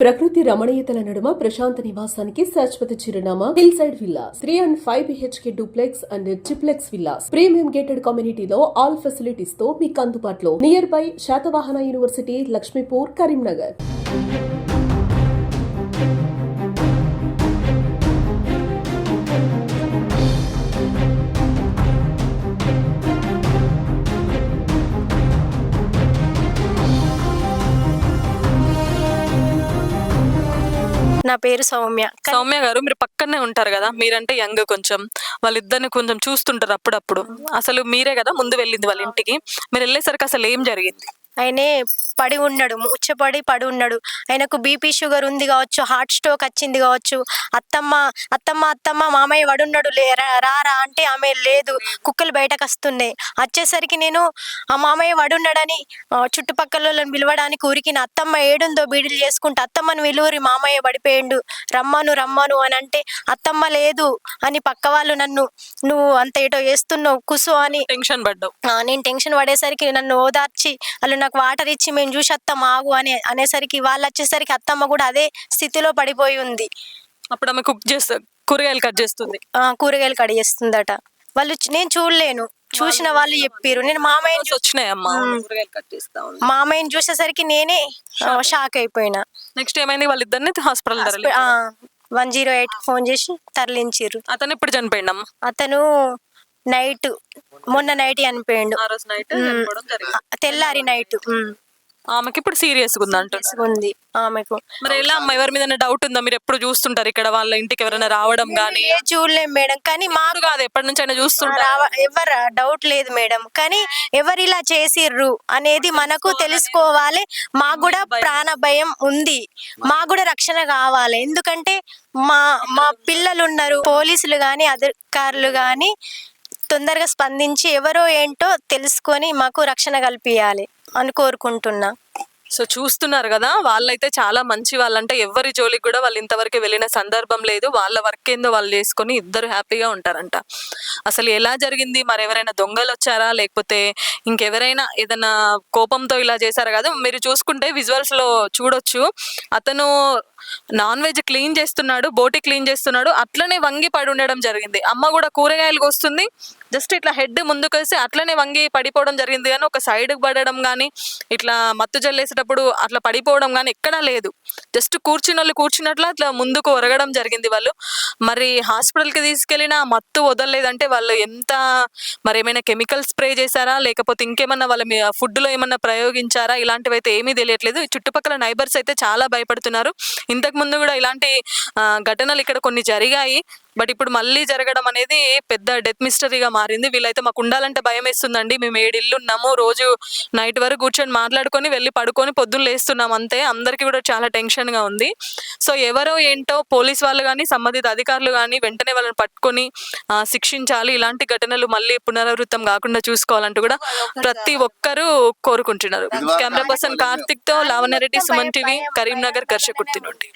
ప్రకృతి రమణీయతల నడుమ ప్రశాంత నివాసానికి శాశ్వత చిరునామా hill side villas 3 and 5 BHK duplex and triplex villas premium gated కమ్యూనిటీలో ఆల్ ఫెసిలిటీస్ తో మీకు అందుబాటులో near by Satavahana university, Lakshmipur, Karimnagar. నా పేరు సౌమ్య. సౌమ్య గారు, మీరు పక్కనే ఉంటారు కదా, మీరంటే యంగ్, కొంచెం వాళ్ళిద్దరిని కొంచెం చూస్తుంటారు అప్పుడప్పుడు. అసలు మీరే కదా ముందు వెళ్ళింది వాళ్ళ ఇంటికి. మీరు వెళ్ళేసరికి అసలు ఏం జరిగింది? ఆయనే పడి ఉన్నాడు, ముచ్చపడి పడి ఉన్నాడు. ఆయనకు బీపీ షుగర్ ఉంది కావచ్చు, హార్ట్ స్ట్రోక్ వచ్చింది కావచ్చు. అత్తమ్మ అత్తమ్మ అత్తమ్మ మామయ్య వడున్నాడు రారా అంటే ఆమె లేదు, కుక్కలు బయటకు వస్తున్నాయి. వచ్చేసరికి నేను ఆ మామయ్య వడున్నాడని చుట్టుపక్కల వాళ్ళని పిలవడానికి ఊరికిన. అత్తమ్మ ఏడుందో బీడీలు చేసుకుంటా, అత్తమ్మను విలువరి మామయ్య పడిపోయిండు, రమ్మను రమ్మను అని అంటే అత్తమ్మ లేదు అని పక్క వాళ్ళు నన్ను నువ్వు అంత ఏటో వేస్తున్నావు కుసు అని టెన్షన్ పడ్డావు. నేను టెన్షన్ పడేసరికి నన్ను ఓదార్చి వాళ్ళు నాకు వాటర్ ఇచ్చి మేము చూసి అత్తమ్మ ఆగు అని అనేసరికి వాళ్ళు వచ్చేసరికి అత్తమ్మ కూడా అదే స్థితిలో పడిపోయి ఉంది. అప్పుడు ఆమె కుక్ చేస్తా కూరగాయలు కట్ చేస్తుంది. కూరగాయలు కట్ చేస్తుందట. వాళ్ళు నేను చూడలేను, చూసిన వాళ్ళు చెప్పారు. నేను మామయ్యని వచ్చినాయమ్మా మామయ్యని చూసేసరికి నేనే షాక్ అయిపోయినా. నెక్స్ట్ ఏమైంది? వాళ్ళిద్దరిని హాస్పిటల్ 108 ఫోన్ చేసి తరలించారు. అతను ఇప్పుడు చనిపోయిండమ్మా. అతను మొన్న నైట్ చనిపోయిండు. తెల్లారి నైట్. ఆమెకి ఇప్పుడు సీరియస్ గా ఉంది ఆమెకు. మరి ఎలా అమ్మా, ఎవరి మీద డౌట్ ఉందా? మీరు ఎప్పుడు చూస్తుంటారు ఇక్కడ వాళ్ళ ఇంటికి ఎవరైనా రావడం గానీ? చూడలేం మేడం, కానీ మాకు కాదు, ఎప్పటి నుంచి అయినా చూస్తుంటారు. ఎవరు డౌట్ లేదు మేడం, కానీ ఎవరు ఇలా చేసిర్రు అనేది మనకు తెలుసుకోవాలి. మాకు కూడా ప్రాణ భయం ఉంది, మాకు కూడా రక్షణ కావాలి. ఎందుకంటే మా పిల్లలు ఉన్నారు. పోలీసులు గాని అధికారులు గాని తొందరగా స్పందించి ఎవరో ఏంటో తెలుసుకొని మాకు రక్షణ కల్పించాలి అని కోరుకుంటున్నా. సో చూస్తున్నారు కదా, వాళ్ళైతే చాలా మంచి వాళ్ళంటే ఎవరి జోలికి కూడా వాళ్ళు ఇంతవరకు వెళ్ళిన సందర్భం లేదు. వాళ్ళ వర్క్ ఏందో వాళ్ళు చేసుకొని ఇద్దరు హ్యాపీగా ఉంటారంట. అసలు ఎలా జరిగింది? మరి ఎవరైనా దొంగలు వచ్చారా, లేకపోతే ఇంకెవరైనా ఏదైనా కోపంతో ఇలా చేశారా? కదా, మీరు చూసుకుంటే విజువల్స్ లో చూడొచ్చు. అతను నాన్ వెజ్ క్లీన్ చేస్తున్నాడు, బోటి క్లీన్ చేస్తున్నాడు, అట్లనే వంగి పడి ఉండడం జరిగింది. అమ్మ కూడా కూరగాయలు కోస్తుంది, జస్ట్ ఇట్లా హెడ్ ముందుకు వేసి అట్లనే వంగి పడిపోవడం జరిగింది. కానీ ఒక సైడ్కి పడడం కానీ, ఇట్లా మత్తు జల్లేసేటప్పుడు అట్లా పడిపోవడం కానీ ఎక్కడా లేదు. జస్ట్ కూర్చున్నట్లు అట్లా ముందుకు ఒరగడం జరిగింది. వాళ్ళు మరి హాస్పిటల్కి తీసుకెళ్ళినా మత్తు వదలలేదంటే వాళ్ళు ఎంత మరి ఏమైనా కెమికల్ స్ప్రే చేశారా, లేకపోతే ఇంకేమన్నా వాళ్ళ ఫుడ్లో ఏమన్నా ప్రయోగించారా, ఇలాంటివి అయితే ఏమీ తెలియట్లేదు. చుట్టుపక్కల నైబర్స్ అయితే చాలా భయపడుతున్నారు. ఇంతకు ముందు కూడా ఇలాంటి ఘటనలు ఇక్కడ కొన్ని జరిగాయి. బట్ ఇప్పుడు మళ్ళీ జరగడం అనేది పెద్ద డెత్ మిస్టరీగా మారింది. వీళ్ళైతే మాకు ఉండాలంటే భయం వేస్తుందండి, మేము 7 ఇల్లు ఉన్నాము, రోజు నైట్ వరకు కూర్చొని మాట్లాడుకొని వెళ్ళి పడుకొని పొద్దున్న లేస్తున్నాం అంతే. అందరికీ కూడా చాలా టెన్షన్గా ఉంది. సో ఎవరో ఏంటో పోలీస్ వాళ్ళు కానీ సంబంధిత అధికారులు కానీ వెంటనే వాళ్ళని పట్టుకొని శిక్షించాలి. ఇలాంటి ఘటనలు మళ్ళీ పునరావృతం కాకుండా చూసుకోవాలంటూ కూడా ప్రతి ఒక్కరూ కోరుకుంటున్నారు. కెమెరా పర్సన్ కార్తిక్ తో లావణ్య రెడ్డి, సుమన్ టీవీ, కరీంనగర్, కర్షకుర్తి నుండి.